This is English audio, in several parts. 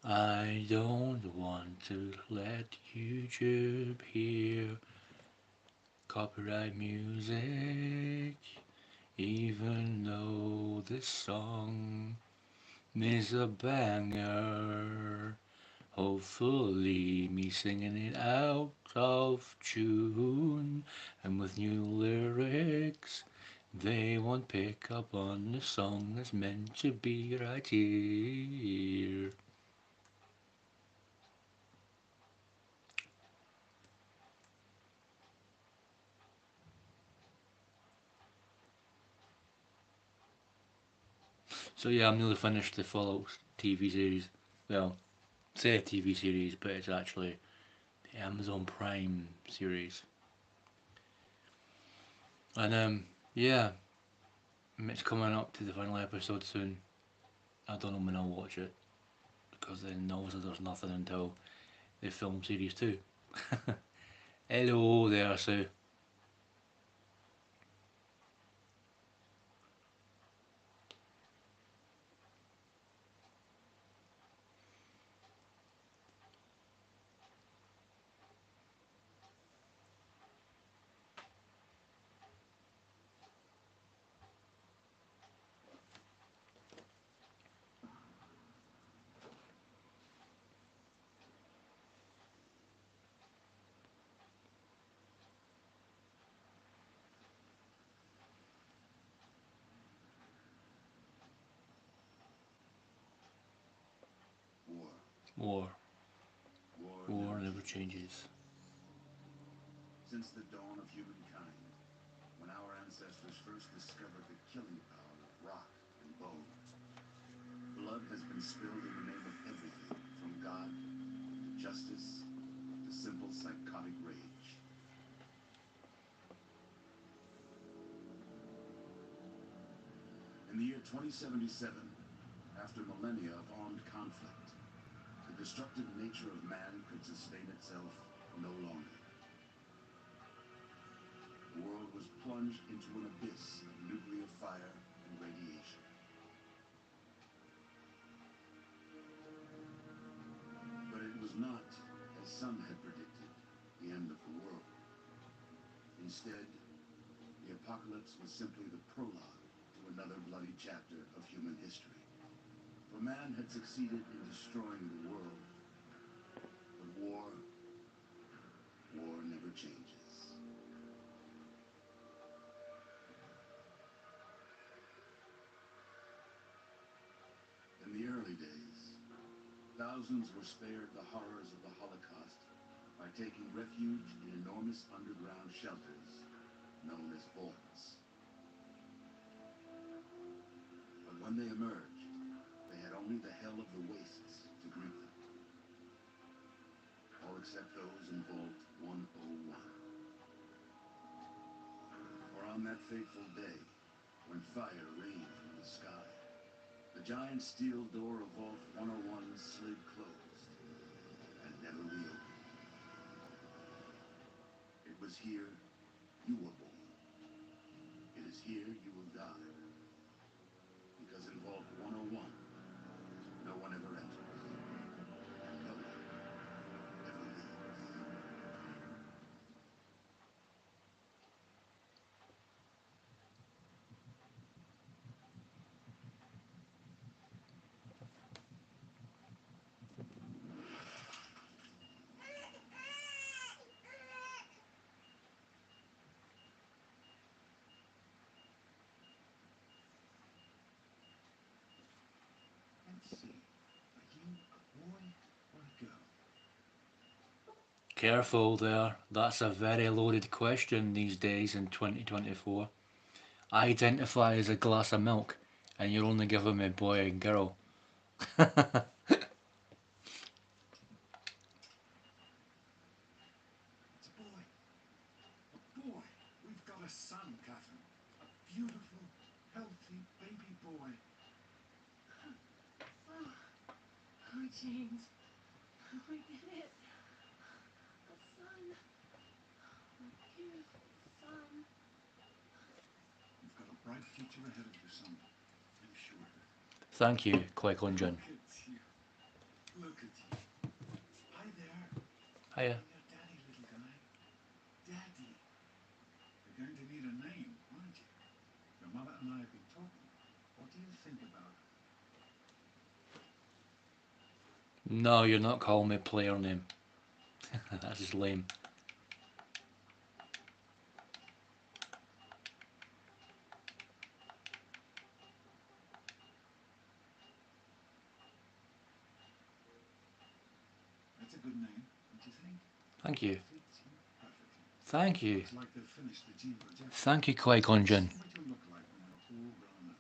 I don't want to let YouTube hear copyright music, even though this song is a banger. Hopefully, me singing it out of tune and with new lyrics, they won't pick up on the song that's meant to be right here. So yeah, I'm nearly finished the Fallout TV series. Well, say a TV series, but it's actually the Amazon Prime series. And yeah, it's coming up to the final episode soon. I don't know when I'll watch it because then obviously there's nothing until the film series too. Hello there, Sue. War. War. War War never never changes. changes. Since the dawn of humankind, when our ancestors first discovered the killing power of rock and bone, blood has been spilled in the name of everything from God to justice to simple psychotic rage. In the year 2077, after millennia of armed conflict, the destructive nature of man could sustain itself no longer. The world was plunged into an abyss of nuclear fire and radiation. But it was not, as some had predicted, the end of the world. Instead, the apocalypse was simply the prologue to another bloody chapter of human history. For man had succeeded in destroying the world, but war never changes. In the early days, thousands were spared the horrors of the Holocaust by taking refuge in enormous underground shelters known as vaults. But when they emerged, they had only the hell of the wastes to greet them, all except those in Vault 101. For on that fateful day, when fire rained from the sky, the giant steel door of Vault 101 slid closed and never reopened. It was here you were born. It is here you will die. Because in Vault 101, no one ever enters, and no one ever leaves. Let's see. Are you a boy or a girl? Careful there. That's a very loaded question these days in 2024. I identify as a glass of milk, and you're only giving me boy and girl. It's a boy. A boy. We've got a son, Catherine. A beautiful, healthy baby boy. Oh, oh, James. We did it. A son. A beautiful son. You've got a bright future ahead of you, son. I'm sure of it. Thank you, Qui-Gon Jinn. Look at you. Look Hiya. Your daddy, little guy. Daddy. You're going to need a name, aren't you? Your mother and I have been talking. What do you think about No, you're not calling me player name. That's just lame. That's a good name, don't you think? Thank you. Fits you perfectly. Thank you. It's like they've finished the gene projection. Thank you, Qui-Gon Jinn. See what you look like when you're all grown up.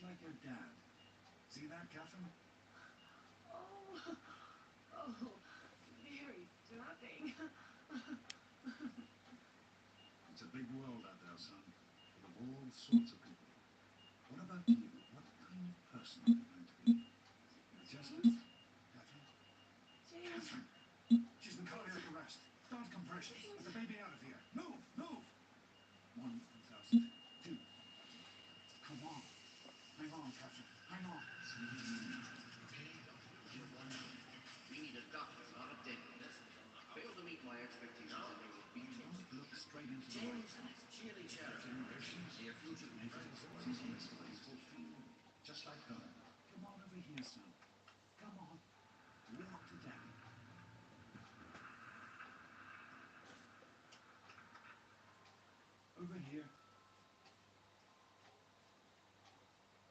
like your dad. See that, Catherine? Oh, oh, very stunning. It's a big world out there, son, full of all sorts of people. What about you? What kind of person are you going to be? You're just a... James? Catherine? James. Catherine! She's been cardiac arrest. Start compressions. Get the baby out of here. Move! Move! 1,000. 2. Come on. Hang on, Catherine. Hang on. Okay, Dr. We need a doctor, not a dentist. Failed to meet my expectations and they will be Don't look straight into the James, light. chili chatter. Generations Near future. make it in this place will feel just like home. Come on over here, son. Come on. Walk to Daddy. Over here.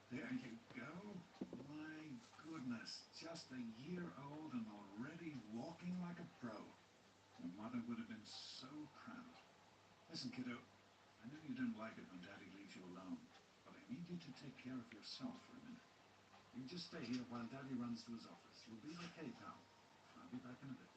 There you go. My goodness. Just a year old and already walking like a pro. Your mother would have been so proud. Listen, kiddo. I know you don't like it when Daddy leaves you alone, but I need you to take care of yourself for a minute. You just stay here while Daddy runs to his office. You'll be okay, pal. I'll be back in a bit.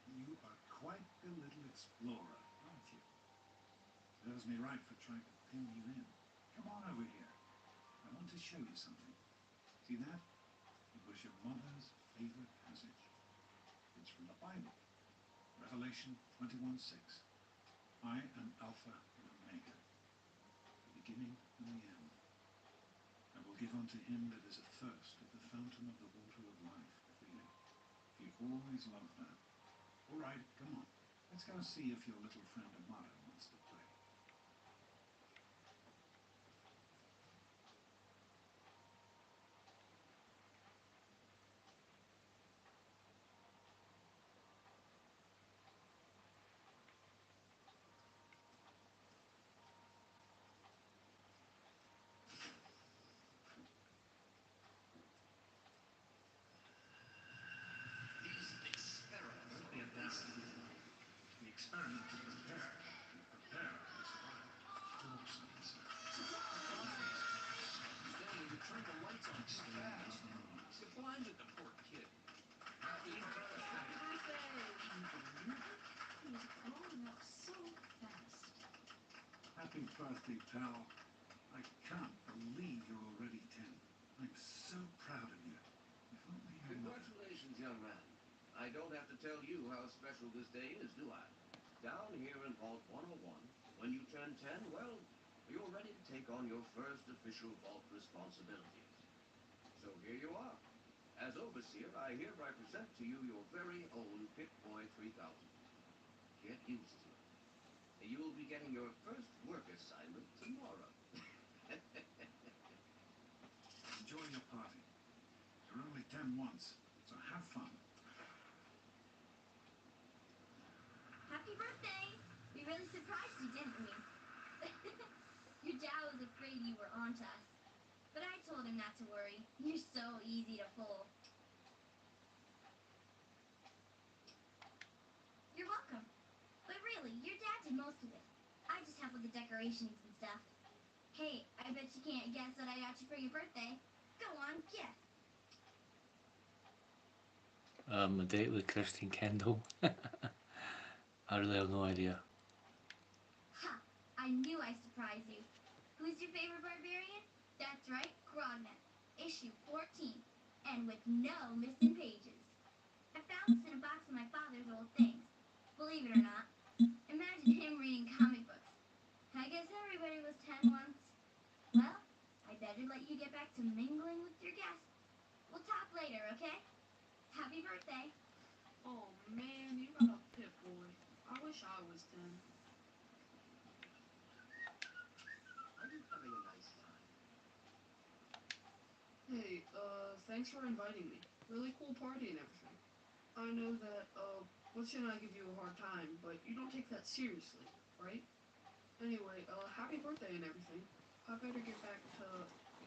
You are quite the little explorer, aren't you? Serves me right for trying to pin you in. Come on over here. I want to show you something. See that? It was your mother's favorite passage. It's from the Bible. Revelation 21:6. I am Alpha and Omega, the beginning and the end. I will give unto him that is athirst of the fountain of the water of life freely. He always loved that. All right, come on. Let's go see if your little friend Amada wants to play. These experiments Don't be a dastard. The experiment to prepare. Prepare to survive. Talk, son. Stanley, you turned the lights on too fast. You blinded the poor kid. Happy birthday. Birthday. He was growing up so fast. Happy birthday, pal. I can't believe you're already 10. I'm so proud of you. If only your mother... Congratulations, young man. I don't have to tell you how special this day is, do I? Down here in Vault 101, when you turn 10, well, you're ready to take on your first official vault responsibilities. So here you are. As overseer, I hereby present to you your very own Pip-Boy 3000. Get used to it. You will be getting your first work assignment tomorrow. Enjoy your party. You're only 10 once, so have fun. Happy birthday! We really surprised you, didn't we? Your dad was afraid you were onto us. But I told him not to worry. You're so easy to fool. You're welcome. But really, your dad did most of it. I just help with the decorations and stuff. Hey, I bet you can't guess what I got you for your birthday. Go on, guess. A date with Christine Kendall. I really have no idea. Ha! I knew I'd surprise you. Who's your favorite barbarian? That's right, Grognak. Issue 14. And with no missing pages. I found this in a box of my father's old things. Believe it or not. Imagine him reading comic books. I guess everybody was 10 once. Well, I better let you get back to mingling with your guests. We'll talk later, okay? Happy birthday. Oh man, you got a pit boy. I wish I was 10. Are you having a nice time? Hey, thanks for inviting me. Really cool party and everything. I know that, Butch and I give you a hard time, but you don't take that seriously, right? Anyway, happy birthday and everything. I better get back to,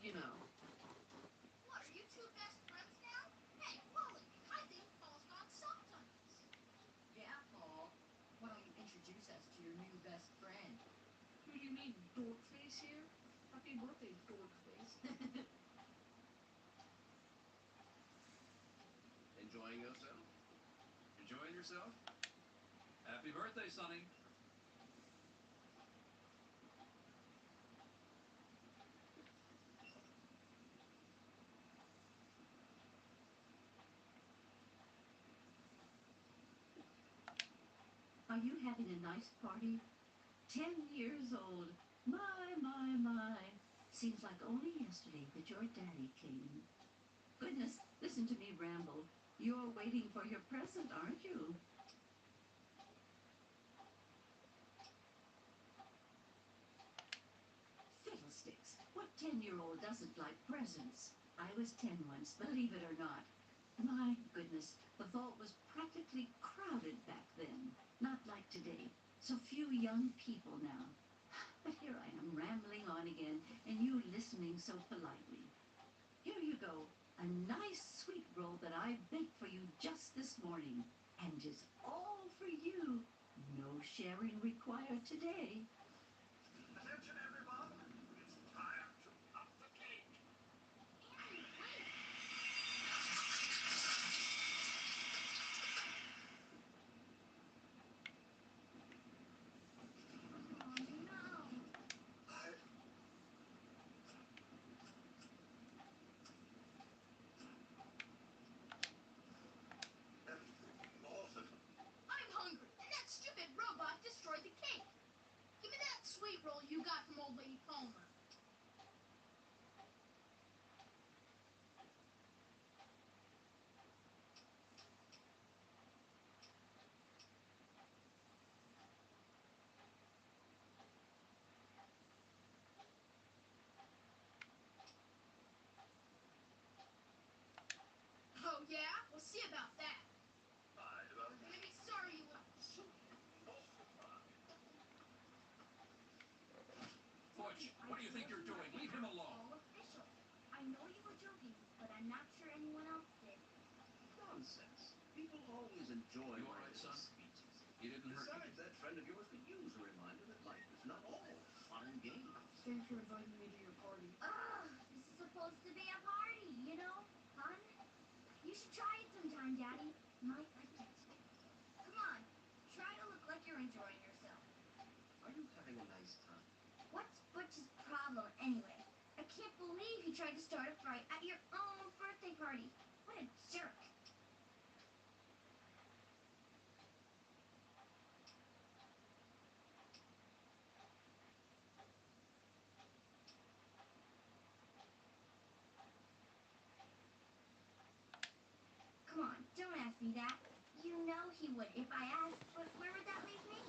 you know. What, are you two best friends now? Hey, Wally, I think Paul's got subtitles. Yeah, Paul. Why don't you introduce us to your new best friend? Who do you mean, Dorkface here? Happy birthday, Dorkface. Enjoying yourself? Enjoying yourself? Happy birthday, Sonny. Are you having a nice party? 10 years old. My. Seems like only yesterday that your daddy came. Goodness, listen to me ramble. You're waiting for your present, aren't you? Fiddlesticks. What 10-year-old doesn't like presents? I was 10 once, believe it or not. My goodness, the vault was practically crowded back then. Not like today. So few young people now. But here I am rambling on again, and you listening so politely. Here you go. A nice sweet roll that I baked for you just this morning. And is all for you. No sharing required today. Attention, everyone! It's time to pop the cake! Andy, wait. Oh, no. I am Lawson. I'm hungry, and that stupid robot destroyed the cake. Give me that sweet roll you got from old lady Palmer. Oh yeah? We'll see about that. You're gonna be sorry you little Butch, what do you think you're doing? Leave him alone. All official. I know you were joking, but I'm not sure anyone else did. Nonsense. People always enjoy You all my right, little son? speeches. He didn't hurt Besides, you. that friend of yours could use a reminder that life is not all fun and games. Thanks for inviting me to your party. Ugh, this is supposed to be a party, you know? Fun? You should try it sometime, Daddy. Might like it. Come on, try to look like you're enjoying yourself. Are you having a nice time? What's Butch's problem, anyway? I can't believe he tried to start a fight at your own birthday party. What a jerk. Come on, don't ask me that. You know he would if I asked, but where would that leave me?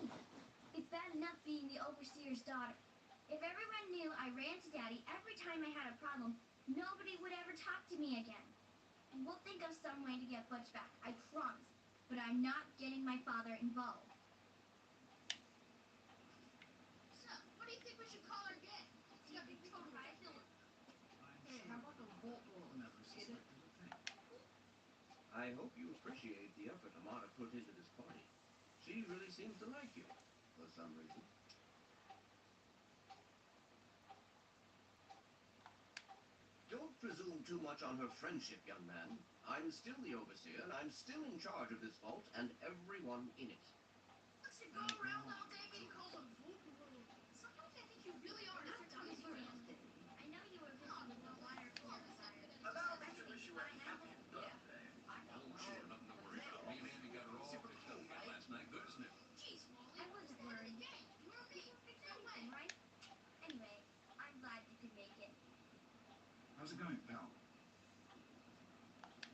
It's bad enough being the overseer's daughter. If everyone knew I ran to Daddy every time I had a problem, nobody would ever talk to me again. We'll think of some way to get Butch back, I promise. But I'm not getting my father involved. So, what do you think we should call our gang? It's gotta be total killer. Hey, how about the Vault Roll? Get it? I hope you appreciate the effort Amara put into this party. She really seems to like you, for some reason. intrude too much on her friendship, young man. I'm still the overseer, and I'm still in charge of this vault and everyone in it. What's you go around all day being called a voodoo? Sometimes I think you really are not done Happy with your birthday. I know you were busy with the water polo sire. About Everything's wish you a fine, I happy hope. birthday. Oh, sure, nothing to worry about. Me and Andy got her all fixed up again last night. Good as new. Jeez, Molly. I wasn't worried. You or We me? can fix anything, right? Anyway, I'm glad you could make it. How's it going, pal?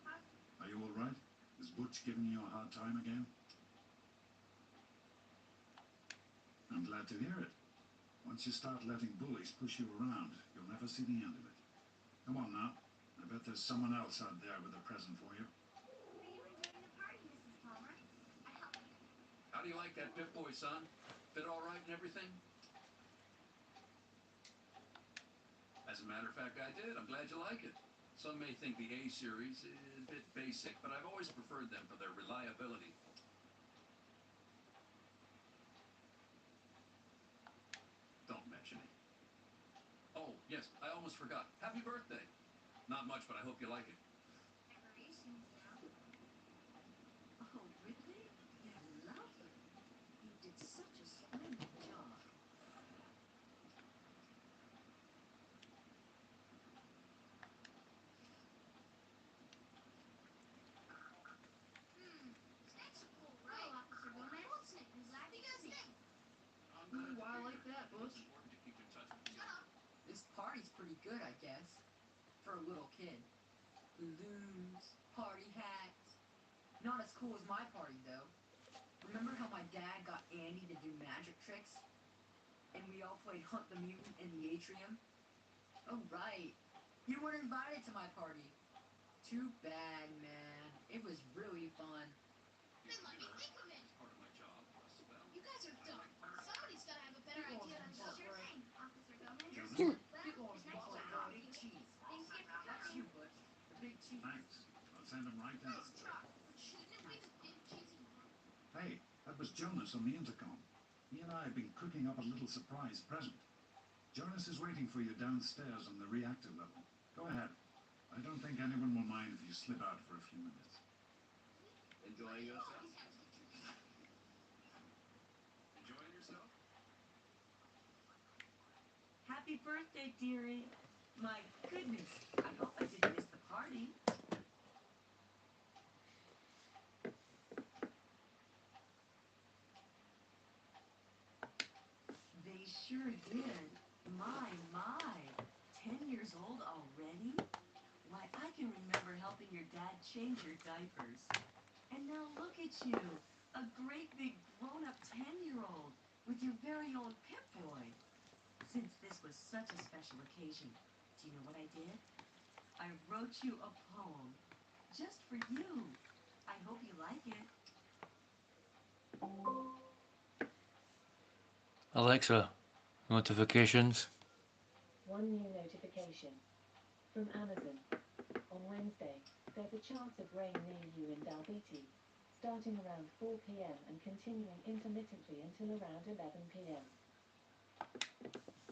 Huh? Are you all right? Is Butch giving you a hard time again? I'm glad to hear it. Once you start letting bullies push you around, you'll never see the end of it. Come on now. I bet there's someone else out there with a present for you. Were you enjoying the party, Mrs. Palmer? I helped. How do you like that Pip-Boy, son? Fit all right and everything? As a matter of fact, I did. I'm glad you like it. Some may think the A series is a bit basic, but I've always preferred them for their reliability. Don't mention it. Oh, yes, I almost forgot. Happy birthday. Not much, but I hope you like it. Decorations, you know. Oh, really? They're lovely. You did such a splendid job. Snakes are cool, Hello, right? Officer Gomez. Cool snakes. I'm glad to Big ass see you. snake. I'm glad Ooh, to I hear like you. that, It's Butch. important to keep in touch with you. Shut up. This party's pretty good, I guess. For a little kid. Balloons, party hats. Not as cool as my party, though. Remember how my dad got Andy to do magic tricks? And we all played Hunt the Mutant in the atrium? Oh, right. You weren't invited to my party. Too bad, man. It was really fun. Then let me think of it. It's part of my job. Well, You guys are dumb. Somebody's gotta have a better People idea on than the this. Sure thing, Officer Gomez. Jonas? Well, People it's nice want chatting with big you. cheese. Thanks again for That's coming. you, Butch. The big cheese. Thanks. I'll send him right down. Nice try. But shouldn't it be the big cheesy one? Hey, that was Jonas on the intercom. He and I have been cooking up a little surprise present. Jonas is waiting for you downstairs on the reactor level. Go ahead. I don't think anyone will mind if you slip out for a few minutes. Enjoying yourself? Always have to do this. enjoying yourself? Happy birthday, dearie. My goodness, I hope I didn't miss the party. They sure did. My. 10 years old already? Why, I can remember helping your dad change your diapers. And now look at you, a great big grown-up 10-year-old with your very own Pip-Boy. Since this was such a special occasion, do you know what I did? I wrote you a poem just for you. I hope you like it. Alexa, notifications. One new notification from Amazon. On Wednesday, there's a chance of rain near you in Dalbeattie, starting around 4 p.m. and continuing intermittently until around 11 p.m.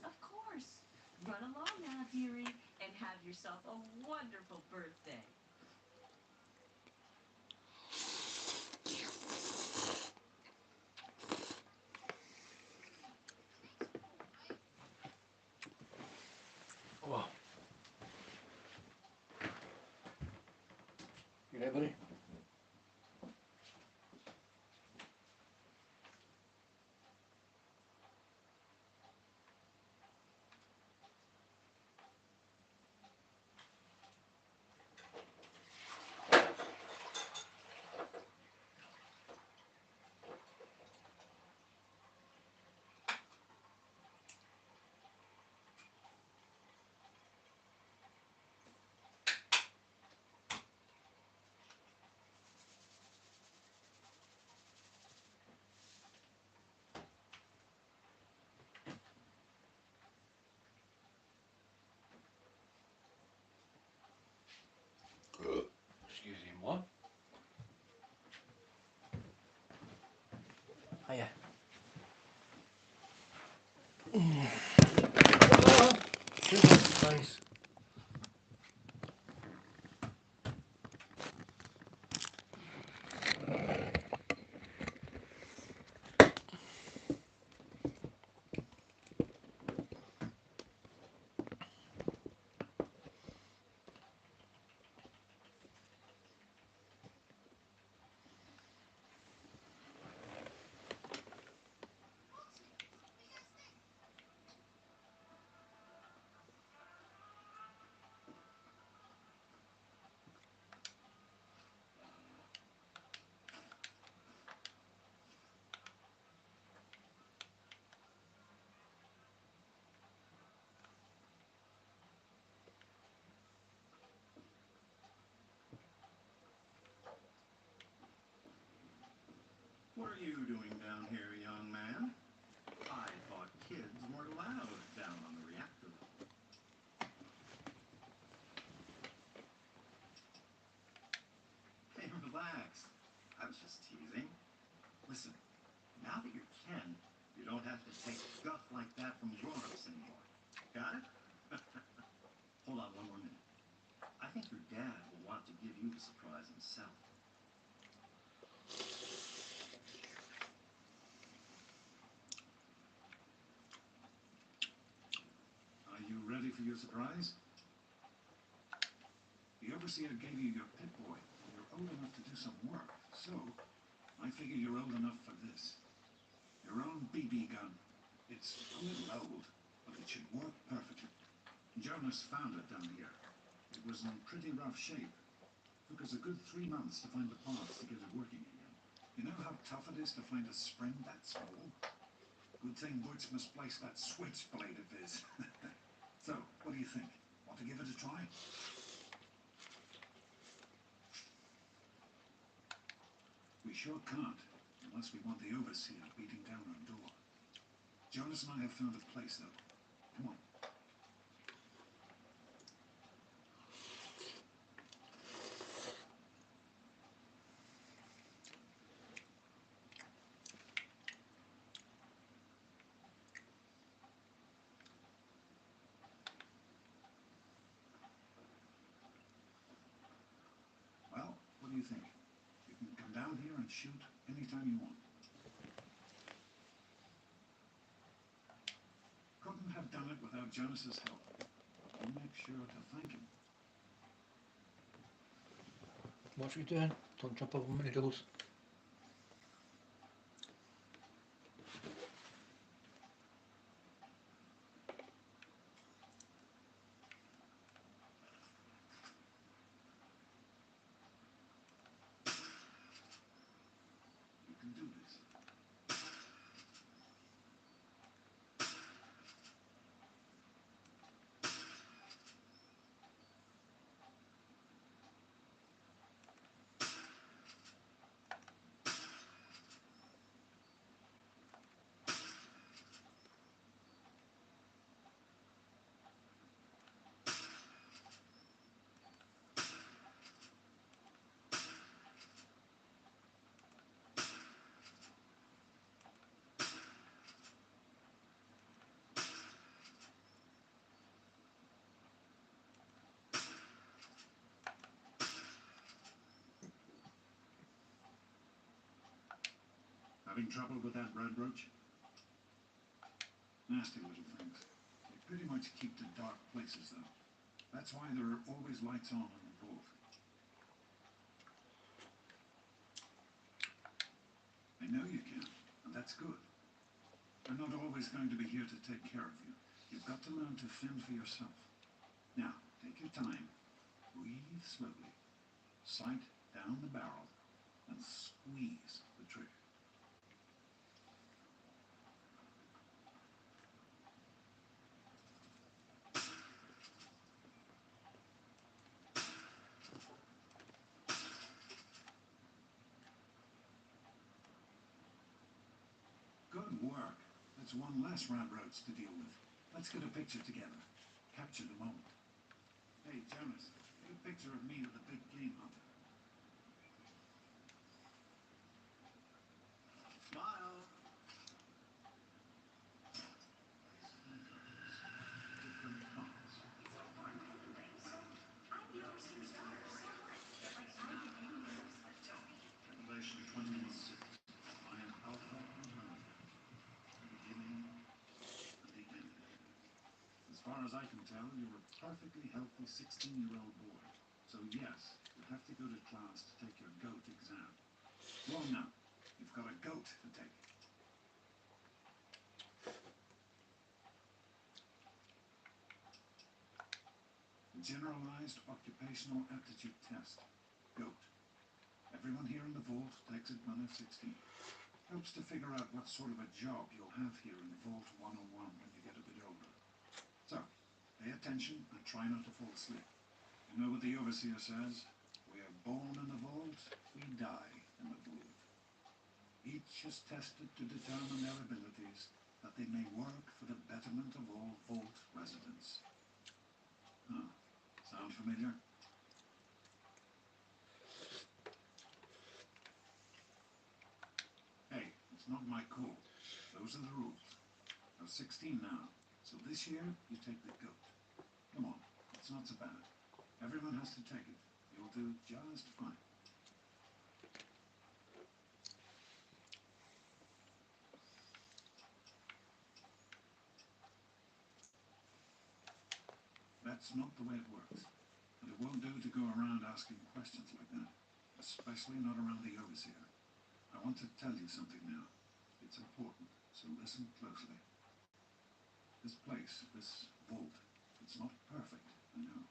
Of course. Run along now, dearie, and have yourself a wonderful birthday. Oh. You there, buddy? Excusez-moi. Hiya. Nice. are you doing down here, young man? I thought kids weren't allowed down on the reactor. Hey, relax. I was just teasing. Listen, now that you're 10, you don't have to take guff like that from grown-ups anymore. Got it? Hold on one more minute. I think your dad will want to give you the surprise himself. Are you ready for your surprise? The overseer gave you your pit boy. You're old enough to do some work, so I figure you're old enough for this. Your own BB gun. It's a little old, but it should work perfectly. Jonas found it down here. It was in pretty rough shape. Took us a good 3 months to find the parts to get it working again. You know how tough it is to find a spring that small? Good thing Butch misplaced that switchblade of his. So, what do you think? Want to give it a try? We sure can't, unless we want the overseer beating down our door. Jonas and I have found a place, though. Come on. Well, what do you think? You can come down here and shoot anytime you want. Couldn't have done it without Jonas's help. I'll make sure to thank him. What are you doing? Don't jump over many rules. You can do this. Having trouble with that red roach? Nasty little things. They pretty much keep to dark places, though. That's why there are always lights on in the vault. I know you can, and that's good. I'm not always going to be here to take care of you. You've got to learn to fend for yourself. Now, take your time. Breathe slowly. Sight down the barrel and squeeze the trigger. Good work. That's one less rat roach to deal with. Let's get a picture together. Capture the moment. Hey, Jonas, get a picture of me with the big game hunter. Smile. Different parts. Revelation 21:6. I am Alpha and Omega, the beginning and the end. As far as I can tell, you're a perfectly healthy 16-year-old boy. So yes, you have to go to class to take your GOAT exam. Well, now, you've got a GOAT to take. The Generalized Occupational Aptitude Test, GOAT. Everyone here in the vault takes it when they're 16. Helps to figure out what sort of a job you'll have here in Vault 101 when you get a bit older. So, pay attention and try not to fall asleep. You know what the overseer says? We are born in the vault, we die in the vault. Each is tested to determine their abilities, that they may work for the betterment of all Vault residents. Oh, sound familiar? Hey, it's not my call. Those are the rules. You're 16 now, so this year you take the goat. Come on, it's not so bad. Everyone has to take it. You'll do just fine. That's not the way it works. And it won't do to go around asking questions like that. Especially not around the Overseer. I want to tell you something now. It's important, so listen closely. This place, this vault, it's not perfect, I know.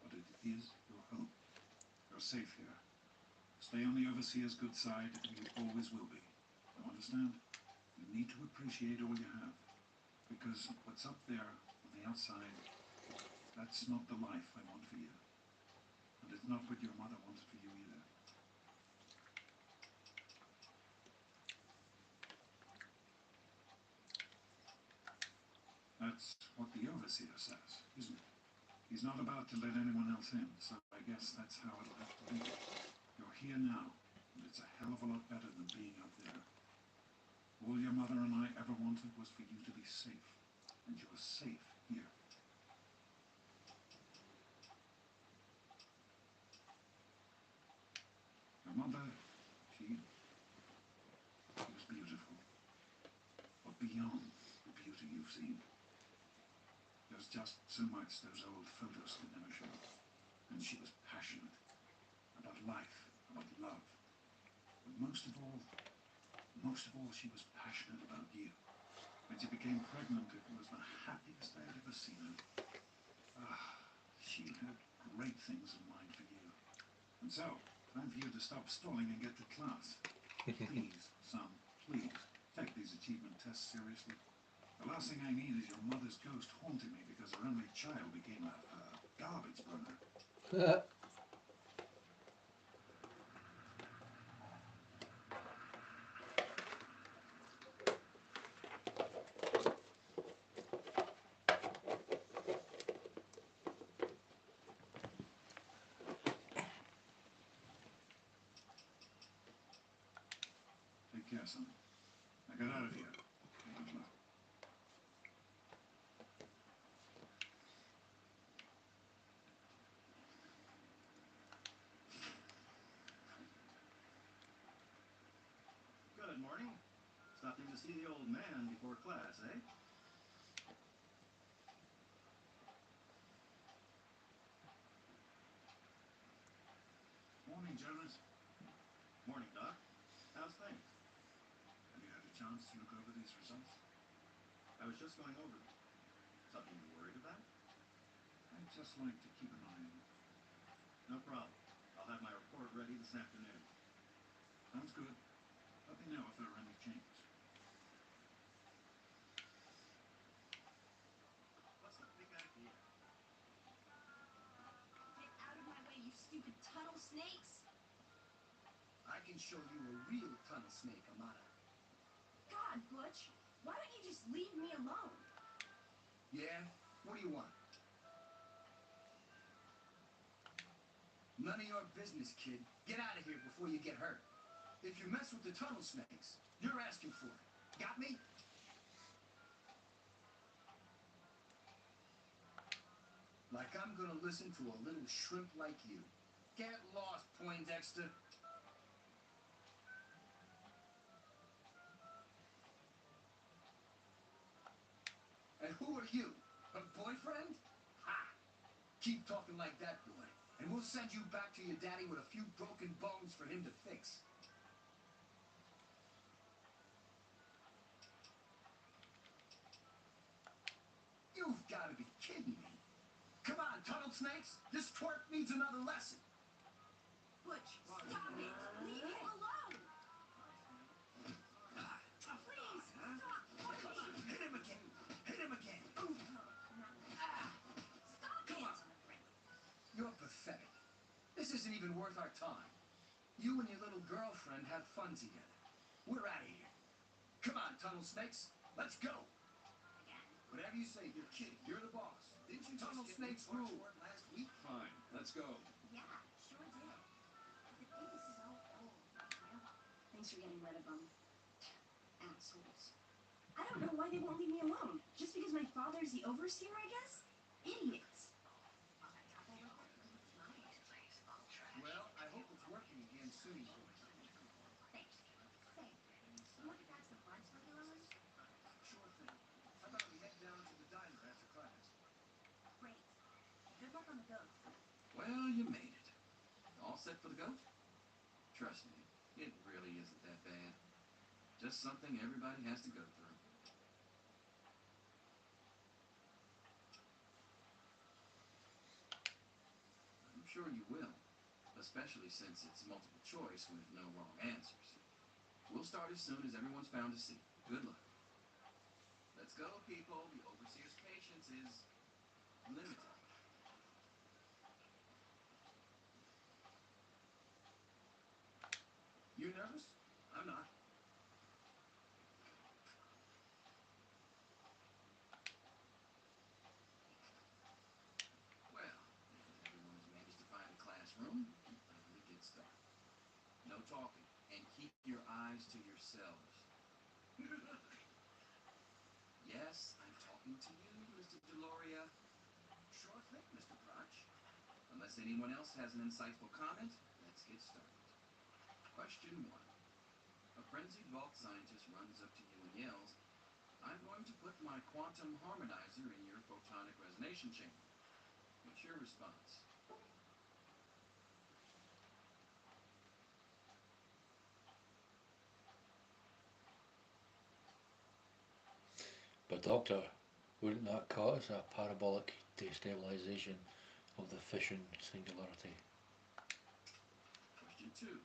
But it is your home. You're safe here. Stay on the Overseer's good side, and you always will be. You understand? You need to appreciate all you have. Because what's up there, on the outside, that's not the life I want for you. And it's not what your mother wanted for you either. That's what the Overseer says, isn't it? He's not about to let anyone else in, so I guess that's how it'll have to be. You're here now, and it's a hell of a lot better than being up there. All your mother and I ever wanted was for you to be safe, and you're safe here. Your mother, she was beautiful, but beyond the beauty you've seen. There's just so much those old photos could never show. And she was passionate about life, about love. But most of all, she was passionate about you. When she became pregnant, it was the happiest I had ever seen her. She had great things in mind for you. And so, time for you to stop stalling and get to class. Please, son, please, take these achievement tests seriously. The last thing I need is your mother's ghost haunting me because her only child became a garbage burner. Take care, son. Now get out of here. Good luck. Good morning. Stopping to see the old man before class, eh? Morning, Jonas. Morning, Doc. How's things? Have you had a chance to look over these results? I was just going over them. Something you're worried about? I'd just like to keep an eye on it. No problem. I'll have my report ready this afternoon. Sounds good. Let me know if there are any changes. What's the big idea? Get out of my way, you stupid tunnel snakes! I can show you a real tunnel snake, Amata. God, Butch, why don't you just leave me alone? Yeah? What do you want? None of your business, kid. Get out of here before you get hurt. If you mess with the tunnel snakes, you're asking for it. Got me? Like I'm gonna listen to a little shrimp like you. Get lost, Poindexter. And who are you? A boyfriend? Ha! Keep talking like that, boy, and we'll send you back to your daddy with a few broken bones for him to fix. You've got to be kidding me. Come on, tunnel snakes. This twerp needs another lesson. Butch, stop it! Leave him alone! Please, stop fighting! Hit him again. Hit him again. Stop Come it! on. You're pathetic. This isn't even worth our time. You and your little girlfriend have fun together. We're out of here. Come on, tunnel snakes. Let's go. Again. Whatever you say, you're kidding. You're the boss. Didn't you Tunnel just snakes get me rule. for it last week? Fine, let's go. Yeah, sure did. The thing is so old, you know? Thanks for getting rid of them. Assholes. I don't know why they won't leave me alone. Just because my father's the overseer, I guess? Idiots. Well, I hope it's working again soon for you. Thanks. Say, you want to grab some lunch later on? Sure thing. How about we head down to the diner after class? Great. Good luck on the goat. Well, you made it. All set for the goat? Trust me, it really isn't that bad. Just something everybody has to go through. I'm sure you will, especially since it's multiple choice with no wrong answers. We'll start as soon as everyone's found a seat. Good luck. Let's go, people. The overseer's patience is limited. You nervous? I'm not. Well, if everyone has managed to find a classroom, time to get started. No talking, and keep your eyes to yourselves. Yes, I'm talking to you, Mr. Deloria. Sure thing, Mr. Crotch. Unless anyone else has an insightful comment, let's get started. Question 1. A frenzied vault scientist runs up to you and yells, "I'm going to put my quantum harmonizer in your photonic resonation chamber." What's your response? But Doctor, wouldn't that cause a parabolic destabilization of the fission singularity? Question 2.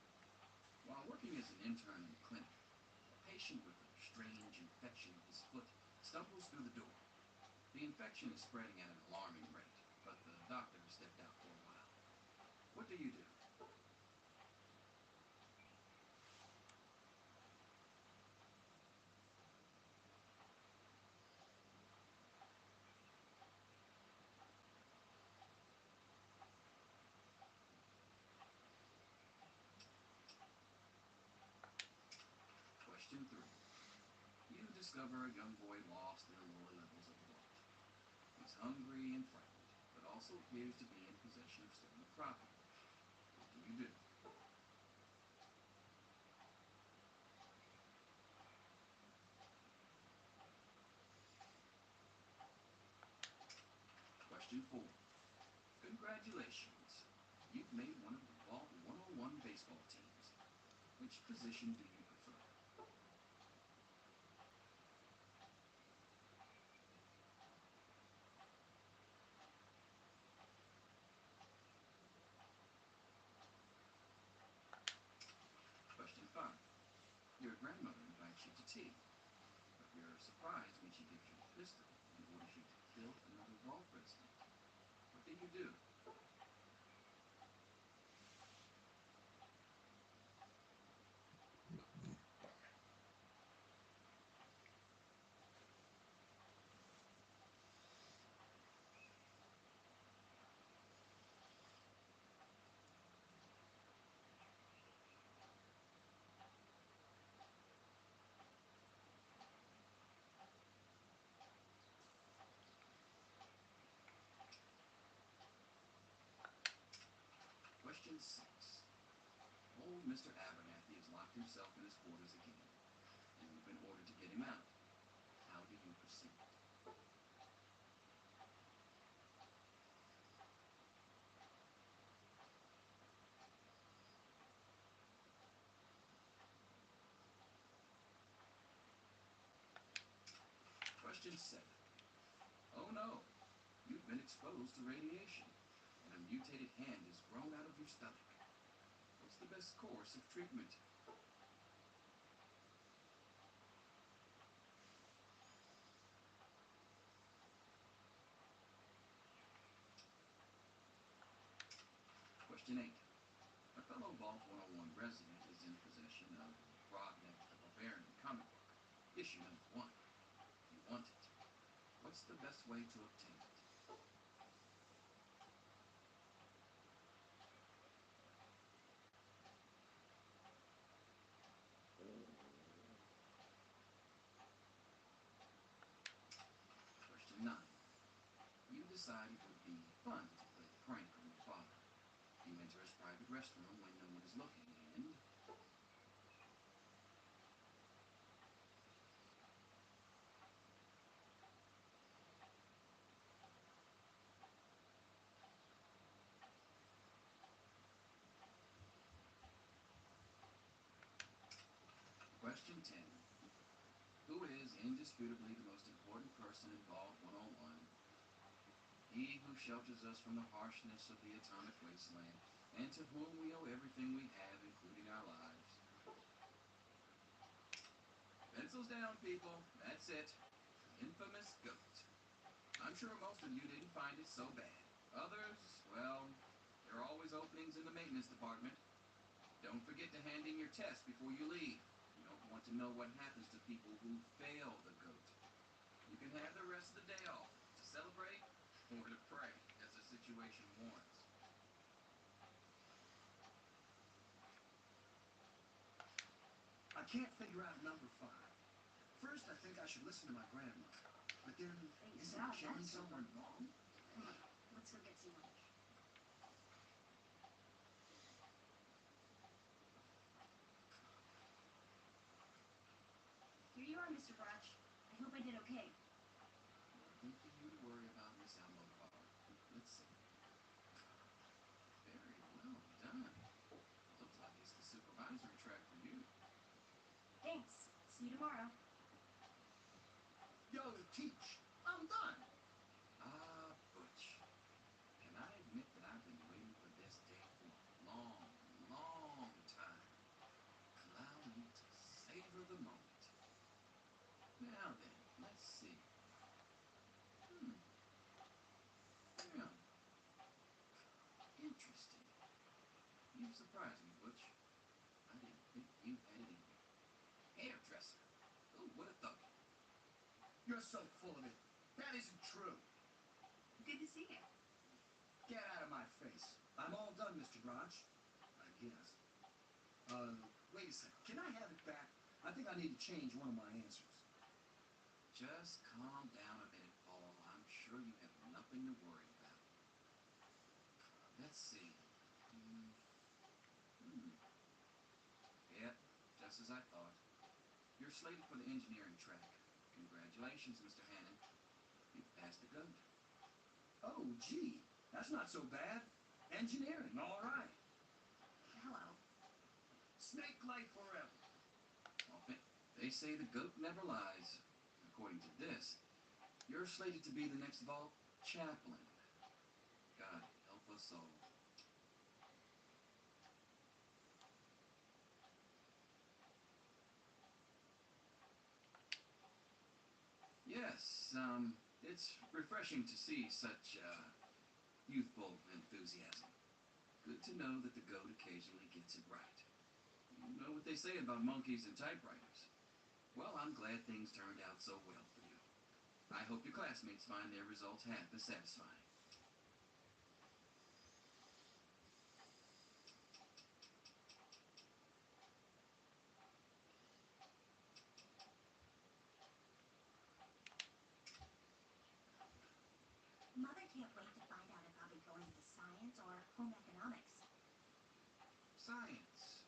While working as an intern in the clinic, a patient with a strange infection in his foot stumbles through the door. The infection is spreading at an alarming rate, but the doctor has stepped out for a while. What do you do? Question 3. You discover a young boy lost in the lower levels of the vault. He's hungry and frightened, but also appears to be in possession of stolen property. What do you do? Question 4. Congratulations. You've made one of the Vault 101 baseball teams. Which position do you prefer? Question 5. Your grandmother invites you to tea, but you're surprised when she gives you a pistol and orders you to kill another vault resident. What do you do? Question 6. Old Mr. Abernathy has locked himself in his quarters again. You've been ordered to get him out. How do you proceed? Question 7. Oh no, you've been exposed to radiation, and a mutated hand has grown out of your stomach. What's the best course of treatment? Question 8. A fellow Vault 101 resident is in possession of Frognet, the barbarian comic book, issue number 1. You want it. What's the best way to obtain it? Question 9. You decide it would be fun to play a prank on your father. You enter his private restroom when no one is looking, and question 10. Who is indisputably the most important person in Vault 101? He who shelters us from the harshness of the atomic wasteland, and to whom we owe everything we have, including our lives. Pencils down, people. That's it. The infamous goat. I'm sure most of you didn't find it so bad. Others, well, there are always openings in the maintenance department. Don't forget to hand in your test before you leave. You don't want to know what happens to people who fail the goat. You can have the rest of the day off to celebrate or to pray as the situation warrants. I can't figure out number 5. First, I think I should listen to my grandma. But then, isn't killing someone wrong? Come on, let's go get some lunch. Here you are, Mr. Brotch. I hope I did okay. Nothing for you to worry about, Miss Almodovar. Let's see. Very well done. Looks like it's the supervisory track for you. Thanks. See you tomorrow. Yo, teach. I'm done. Butch. Can I admit that I've been waiting for this day for a long, long time? Allow me to savor the moment. Now then, let's see. Yeah. Interesting. You've surprised me, Butch. I didn't think you had it in you. Hairdresser. Who would have thought it? You're so full of it. That isn't true. Good to see you. Get out of my face. I'm all done, Mr. Brotch. I guess. Wait a second. Can I have it back? I think I need to change one of my answers. Just calm down a minute, Paul. I'm sure you have nothing to worry about. Let's see. Yep, just as I thought. You're slated for the engineering track. Congratulations, Mr. Hannon. You've passed the goat. Oh, gee. That's not so bad. Engineering, all right. Hello. Snake life forever. Well, they say the goat never lies. According to this, you're slated to be the next Vault chaplain. God help us all. Yes, it's refreshing to see such youthful enthusiasm. Good to know that the goat occasionally gets it right. You know what they say about monkeys and typewriters. Well, I'm glad things turned out so well for you. I hope your classmates find their results half as satisfying. Mother can't wait to find out if I'll be going into science or home economics. Science.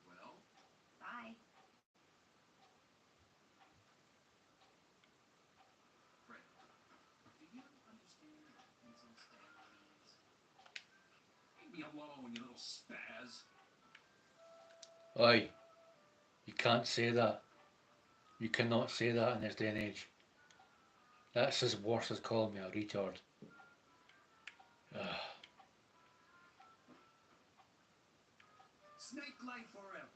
Well, Bye. Fred, do you understand what pencil down means? Leave me alone, you little spaz. Oi, you can't say that. You cannot say that in this day and age. That's as worse as calling me a retard. Ugh. Snake life forever.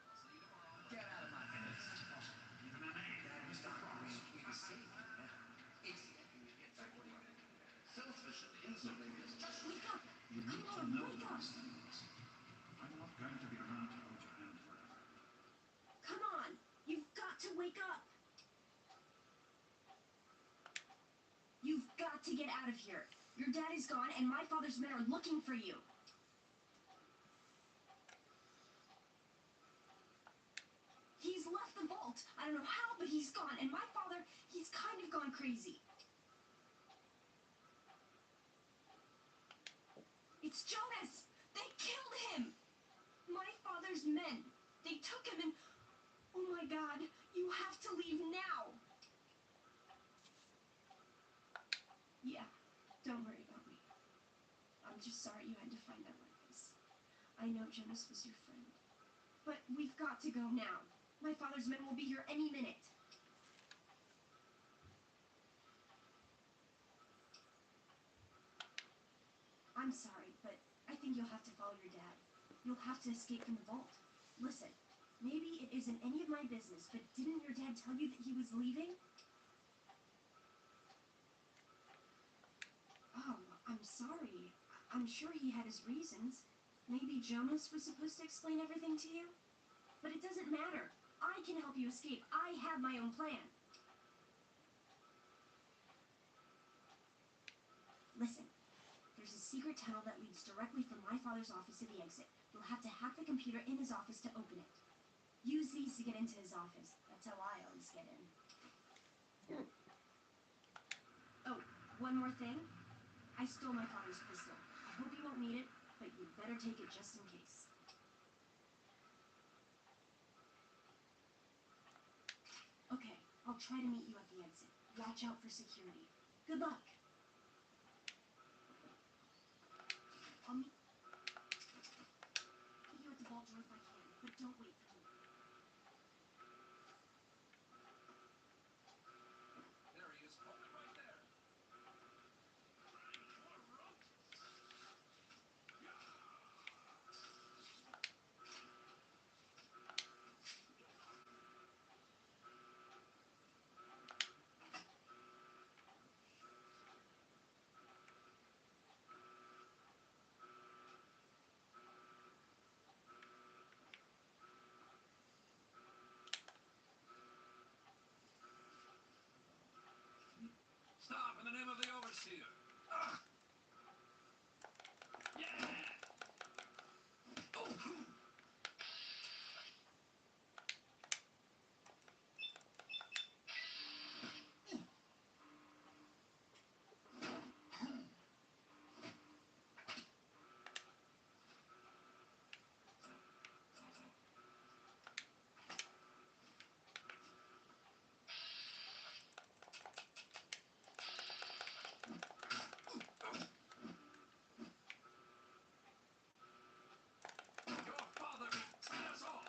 I'll see you tomorrow. Get out of my face. That was Dr. Green. We were safe now. Except when you get back to work. Selfish and insular is just Wake up! You need Come to on, know wake up! these things. I'm not going to be around to hold your hand forever. wake up! You've got to get out of here. Your dad is gone, and my father's men are looking for you. He's left the vault. I don't know how, but he's gone. And my father, he's kind of gone crazy. It's Jonas! They killed him! My father's men. They took him and... Oh my God, you have to leave now! Yeah, don't worry about me. I'm just sorry you had to find out like this. I know Jonas was your friend. But we've got to go now. My father's men will be here any minute. I'm sorry, but I think you'll have to follow your dad. You'll have to escape from the vault. Listen, maybe it isn't any of my business, but didn't your dad tell you that he was leaving? Oh, I'm sorry. I'm sure he had his reasons. Maybe Jonas was supposed to explain everything to you? But it doesn't matter. I can help you escape. I have my own plan. Listen, there's a secret tunnel that leads directly from my father's office to the exit. You'll have to hack the computer in his office to open it. Use these to get into his office. That's how I always get in. Oh, one more thing. I stole my father's pistol. I hope you won't need it, but you better take it just in case. Okay, I'll try to meet you at the exit. Watch out for security. Good luck. I'll meet you at the vault door if I can, but don't wait for me. There he is. Hold it right there. Stop in the name of the overseer. Yeah. Oh. Your father betrayed us all.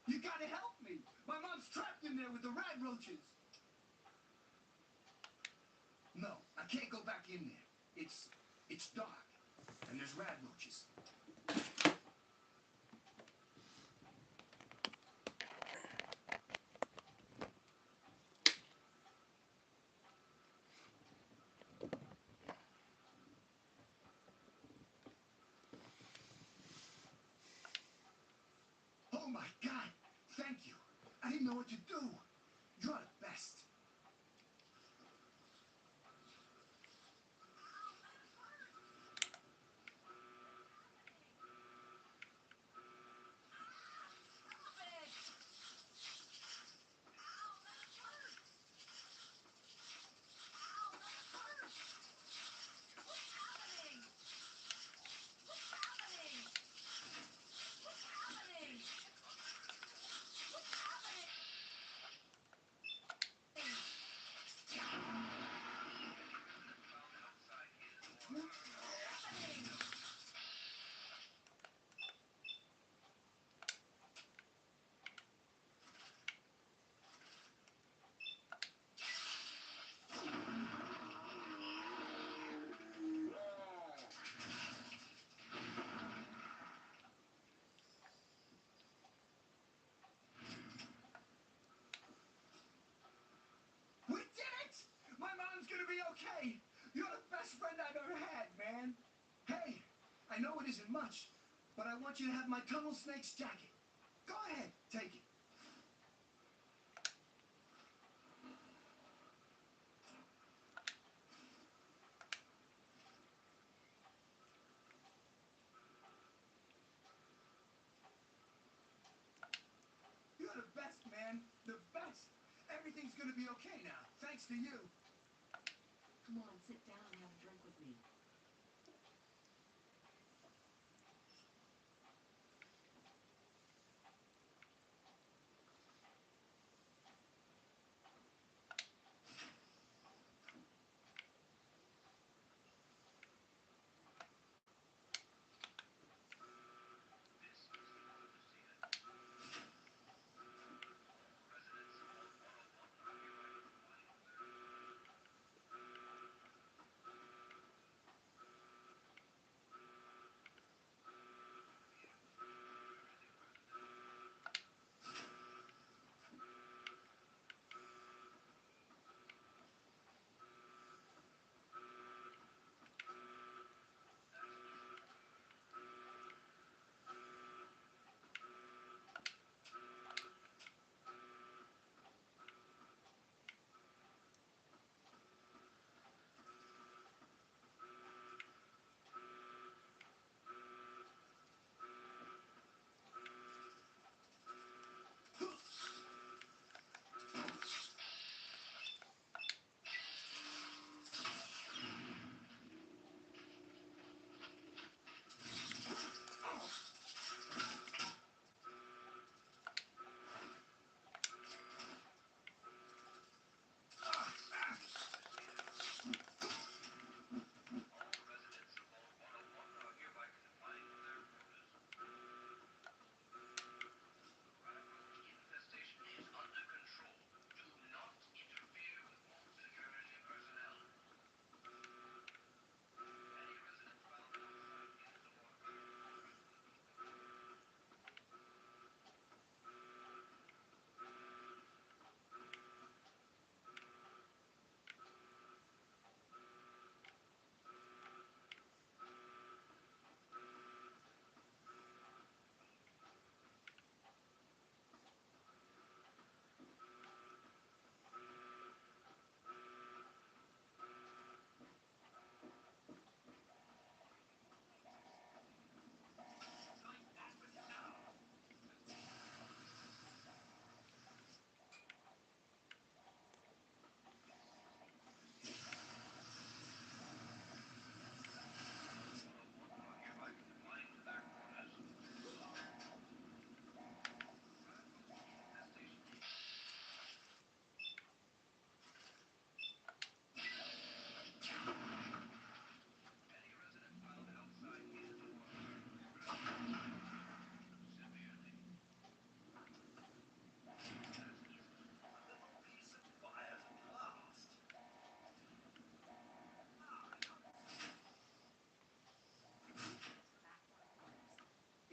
You gotta help me! My mom's trapped in there with the rat roaches! No, I can't go back in there. It's dark, and there's rat roaches. Oh my God! Thank you! I didn't know what to do! You're the best! best friend I've ever had, man. Hey, I know it isn't much, but I want you to have my tunnel snake's jacket. Go ahead, take it. You're the best, man. The best. Everything's gonna be okay now, thanks to you. Come on, sit down and have a drink with me.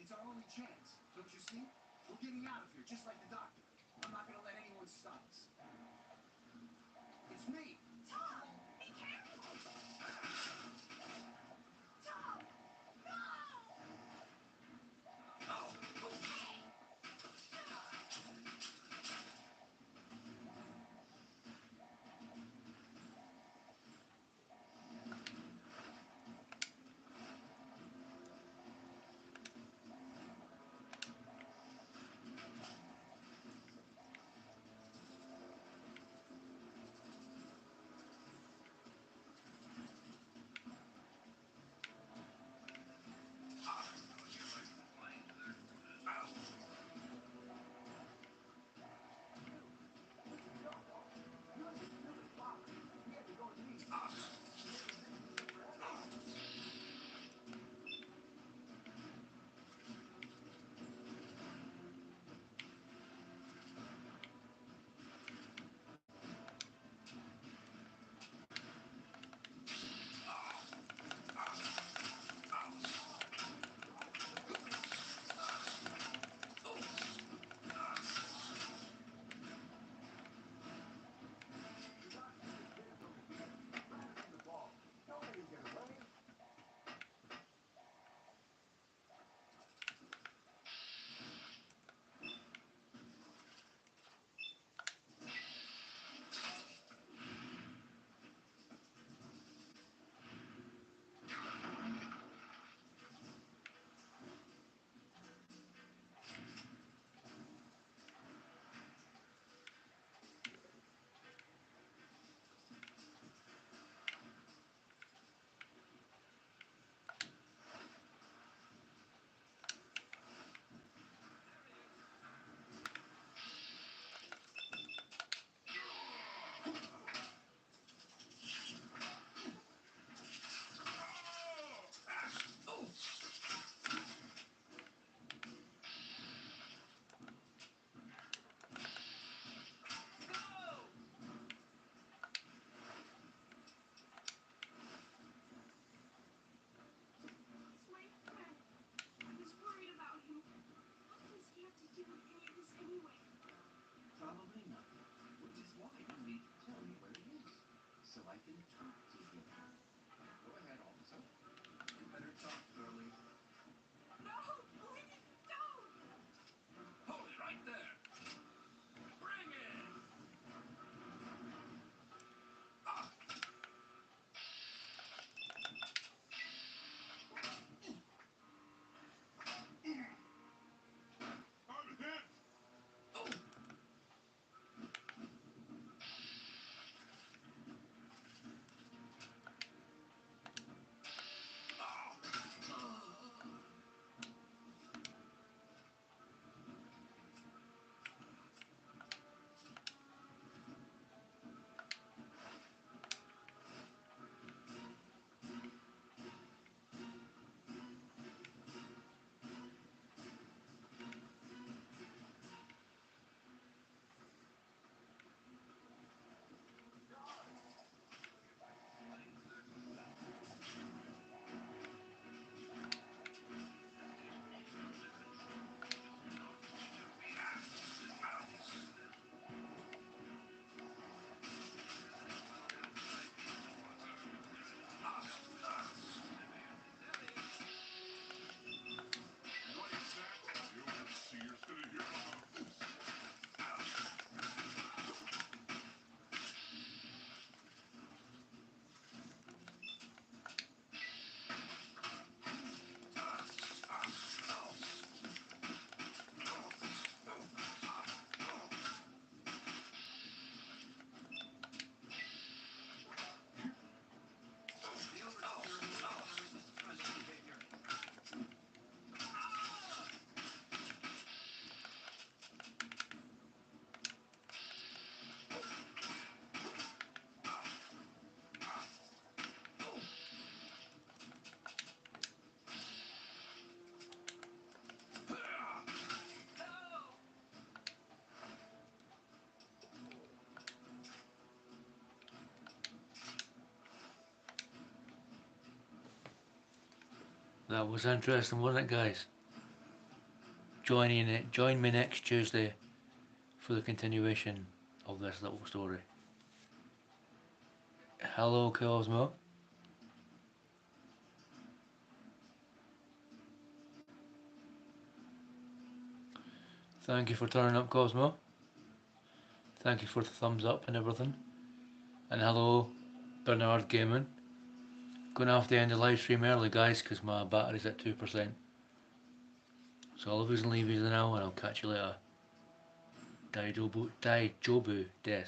It's our only chance. Don't you see? We're getting out of here, just like the doctor. I'm not gonna let anyone stop us. It's me. Tom! Be careful! Tom! No! That was interesting, wasn't it, guys? Join me next Tuesday for the continuation of this little story. Hello, Cosmo. Thank you for turning up, Cosmo. Thank you for the thumbs up and everything. And hello, Bernard Gaming. Going to have to end the live stream early, guys, because my battery's at 2%. So I'll leave you now, and I'll catch you later. Dai Jobu Des.